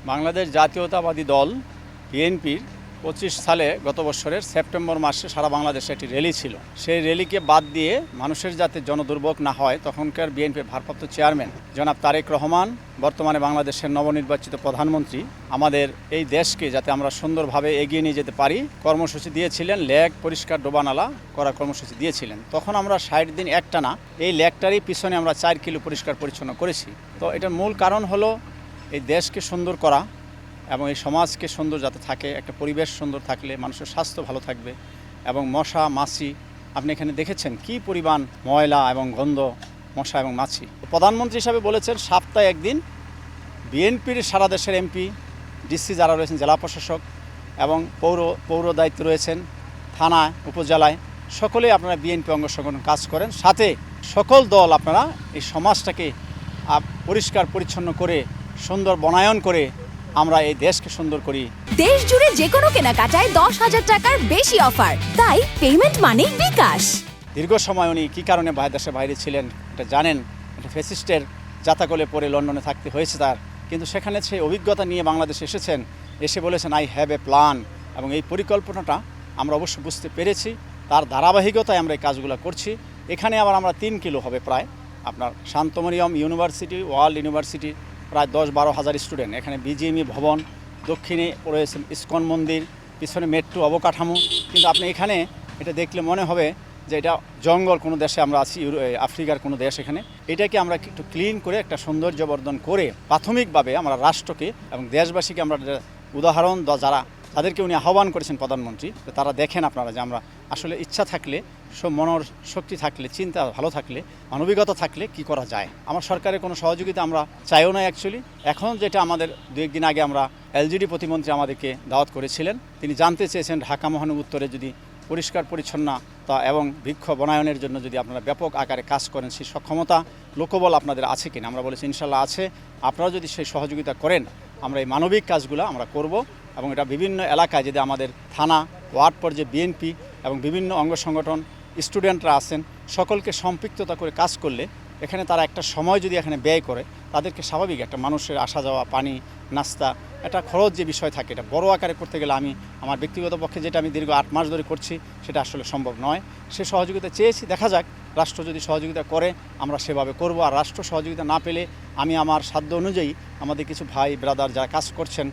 বাংলাদেশ জাতীয়তাবাদী দল বিএনপির 25 সালে গত বছরের সেপ্টেম্বর মাসে সারা বাংলাদেশে একটি র্যালি ছিল। সেই র্যালিকে বাদ দিয়ে মানুষের যাতে জনদুর্ভোগ না হয়, তখনকার বিএনপির ভারপ্রাপ্ত চেয়ারম্যান জনাব তারেক রহমান, বর্তমানে বাংলাদেশের নবনির্বাচিত প্রধানমন্ত্রী, আমাদের এই দেশকে যাতে আমরা সুন্দরভাবে এগিয়ে নিয়ে যেতে পারি কর্মসূচি দিয়েছিলেন। লেক পরিষ্কার ডোবানালা করা কর্মসূচি দিয়েছিলেন। তখন আমরা 60 দিন একটানা এই লেকটারই পিছনে আমরা 4 কিলো পরিষ্কার পরিচ্ছন্ন করেছি। তো এটার মূল কারণ হলো এই দেশকে সুন্দর করা এবং এই সমাজকে সুন্দর যাতে থাকে, একটা পরিবেশ সুন্দর থাকলে মানুষের স্বাস্থ্য ভালো থাকবে। এবং মশা মাছি আপনি এখানে দেখেছেন কি পরিমাণ ময়লা এবং গন্ধ, মশা এবং মাছি। প্রধানমন্ত্রী হিসাবে বলেছেন সপ্তাহে একদিন বিএনপির সারা দেশের এমপি, ডিসি যারা রয়েছেন, জেলা প্রশাসক এবং পৌর দায়িত্ব রয়েছেন, থানায়, উপজেলায়, সকলেই আপনারা বিএনপি অঙ্গ সংগঠন কাজ করেন। সাথে সকল দল আপনারা এই সমাজটাকে পরিষ্কার পরিচ্ছন্ন করে সুন্দর বনায়ন করে আমরা এই দেশকে সুন্দর করি। দেশ জুড়ে যে কোনো কেনাকাটায় 10,000 টাকার বেশি অফার, তাই পেমেন্ট মানে বিকাশ। দীর্ঘ সময় উনি কী কারণে দেশের বাইরে ছিলেন এটা জানেন। একটা ফ্যাসিস্টের জাতাকলে পরে লন্ডনে থাকতে হয়েছে তার, কিন্তু সেখানে সেই অভিজ্ঞতা নিয়ে বাংলাদেশে এসেছেন, এসে বলেছেন আই হ্যাভ এ প্ল্যান। এবং এই পরিকল্পনাটা আমরা অবশ্য বুঝতে পেরেছি, তার ধারাবাহিকতায় আমরা এই কাজগুলো করছি। এখানে আবার আমরা 3 কিলো হবে প্রায় আপনার শান্তমরিয়ম ইউনিভার্সিটি, ওয়ার্ল্ড ইউনিভার্সিটি, প্রায় 10-12 হাজার স্টুডেন্ট। এখানে বিজিএমই ভবন, দক্ষিণে রয়েছেন ইসকন মন্দির, পিছনে মেট্রো অবকাঠামো। কিন্তু আপনি এখানে এটা দেখলে মনে হবে যে এটা জঙ্গল, কোনো দেশে আমরা আছি, আফ্রিকার কোনো দেশ। এখানে এটাকে আমরা একটু ক্লিন করে একটা সৌন্দর্যবর্ধন করে প্রাথমিকভাবে আমরা রাষ্ট্রকে এবং দেশবাসীকে আমরা উদাহরণ যারা তাদেরকে উনি আহ্বান করেছেন প্রধানমন্ত্রী, তারা দেখেন আপনারা যে আমরা আসলে ইচ্ছা থাকলে, মনের শক্তি থাকলে, চিন্তা ভালো থাকলে, মানবিকতা থাকলে কি করা যায়। আমার সরকারের কোনো সহযোগিতা আমরা চাইও না অ্যাকচুয়ালি। এখন যেটা আমাদের 2-1 দিন আগে আমরা এলজিডি প্রতিমন্ত্রী আমাদেরকে দাওয়াত করেছিলেন, তিনি জানতে চেয়েছেন ঢাকা মহানগর উত্তরে যদি পরিষ্কার পরিচ্ছন্নতা এবং বৃক্ষ বনায়নের জন্য যদি আপনারা ব্যাপক আকারে কাজ করেন, সেই সক্ষমতা লোকবল আপনাদের আছে কিনা। আমরা বলেছি ইনশাল্লাহ আছে। আপনারা যদি সেই সহযোগিতা করেন আমরা এই মানবিক কাজগুলো আমরা করব। এবং এটা বিভিন্ন এলাকায় যদি আমাদের থানা, ওয়ার্ড পর্যায়ে বিএনপি এবং বিভিন্ন অঙ্গ সংগঠন, স্টুডেন্টরা আছেন, সকলকে সম্পৃক্ততা করে কাজ করলে এখানে তারা একটা সময় যদি এখানে ব্যয় করে, তাদেরকে স্বাভাবিক একটা মানুষের আসা যাওয়া, পানি, নাস্তা, একটা খরচ যে বিষয় থাকে, এটা বড় আকারে করতে গেলে আমার ব্যক্তিগত পক্ষে যেটা আমি দীর্ঘ 8 মাস ধরে করছি সেটা আসলে সম্ভব নয়। সে সহযোগিতা চেয়েছি, দেখা যাক রাষ্ট্র যদি সহযোগিতা করে আমরা সেভাবে করব। আর রাষ্ট্র সহযোগিতা না পেলে আমি আমার সাধ্য অনুযায়ী আমাদের কিছু ভাই ব্রাদার যারা কাজ করছেন,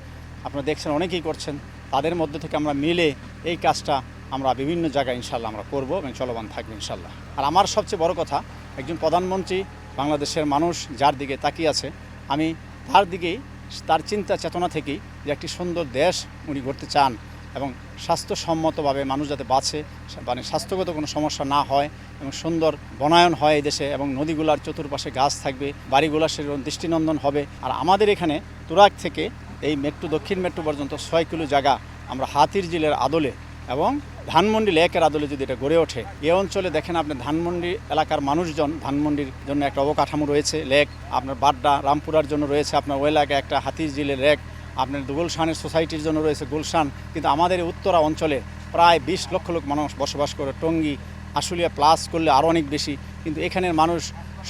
আপনারা দেখছেন অনেকেই করছেন, তাদের মধ্যে থেকে আমরা মিলে এই কাজটা আমরা বিভিন্ন জায়গায় ইনশাল্লাহ আমরা করব এবং চলমান থাকবে ইনশাল্লাহ। আর আমার সবচেয়ে বড় কথা, একজন প্রধানমন্ত্রী, বাংলাদেশের মানুষ যার দিকে তাকিয়ে আছে, আমি তার দিকেই, তার চিন্তা চেতনা থেকেই যে একটি সুন্দর দেশ উনি গড়তে চান এবং স্বাস্থ্যসম্মতভাবে মানুষ যাতে বাঁচে, মানে স্বাস্থ্যগত কোনো সমস্যা না হয় এবং সুন্দর বনায়ন হয় এই দেশে, এবং নদীগুলার চতুর্পাশে গাছ থাকবে, বাড়িগুলা সেরকম দৃষ্টিনন্দন হবে। আর আমাদের এখানে তুরাগ থেকে এই মেট্রো, দক্ষিণ মেট্রো পর্যন্ত 6 কিলো জায়গা আমরা হাতির ঝিলের আদলে এবং ধানমন্ডি লেকের আদলে যদি এটা গড়ে ওঠে, এই অঞ্চলে দেখেন আপনি ধানমন্ডি এলাকার মানুষজন, ধানমন্ডির জন্য একটা অবকাঠামো রয়েছে, লেক, আপনার বাড্ডা রামপুরার জন্য রয়েছে আপনার ওই এলাকায় একটা হাতির ঝিলের লেক, আপনার গুলশানের সোসাইটির জন্য রয়েছে গুলশান। কিন্তু আমাদের উত্তরা অঞ্চলে প্রায় 20 লক্ষ লোক মানুষ বসবাস করে, টঙ্গী, আশুলিয়া প্লাস করলে আরও অনেক বেশি। কিন্তু এখানের মানুষ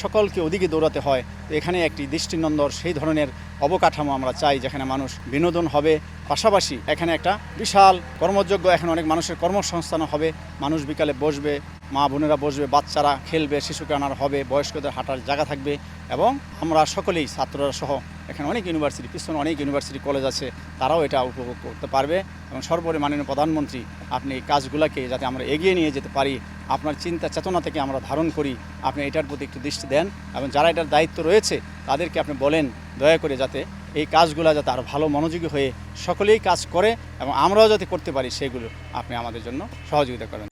সকলকে ওদিকে দৌড়াতে হয়। তো এখানে একটি দৃষ্টিনন্দন সেই ধরনের অবকাঠামো আমরা চাই, যেখানে মানুষ বিনোদন হবে, পাশাপাশি এখানে একটা বিশাল কর্মযোগ্য, এখানে অনেক মানুষের কর্মসংস্থান হবে, মানুষ বিকালে বসবে, মা বোনেরা বসবে, বাচ্চারা খেলবে, শিশুকে আনার হবে, বয়স্কদের হাঁটার জায়গা থাকবে। এবং আমরা সকলেই, ছাত্ররা সহ, এখানে অনেক ইউনিভার্সিটি, পিছনে অনেক ইউনিভার্সিটি কলেজ আছে, তারাও এটা উপভোগ করতে পারবে। এবং সর্বোপরি মাননীয় প্রধানমন্ত্রী, আপনি এই কাজগুলোকে যাতে আমরা এগিয়ে নিয়ে যেতে পারি, আপনার চিন্তা চেতনা থেকে আমরা ধারণ করি, আপনি এটার প্রতি একটু দৃষ্টি দেন এবং যারা এটার দায়িত্ব রয়েছে তাদেরকে আপনি বলেন দয়া করে যাতে এই কাজগুলো যাতে আরও ভালো মনোযোগী হয়ে সকলেই কাজ করে এবং আমরাও যাতে করতে পারি, সেগুলো আপনি আমাদের জন্য সহযোগিতা করবেন।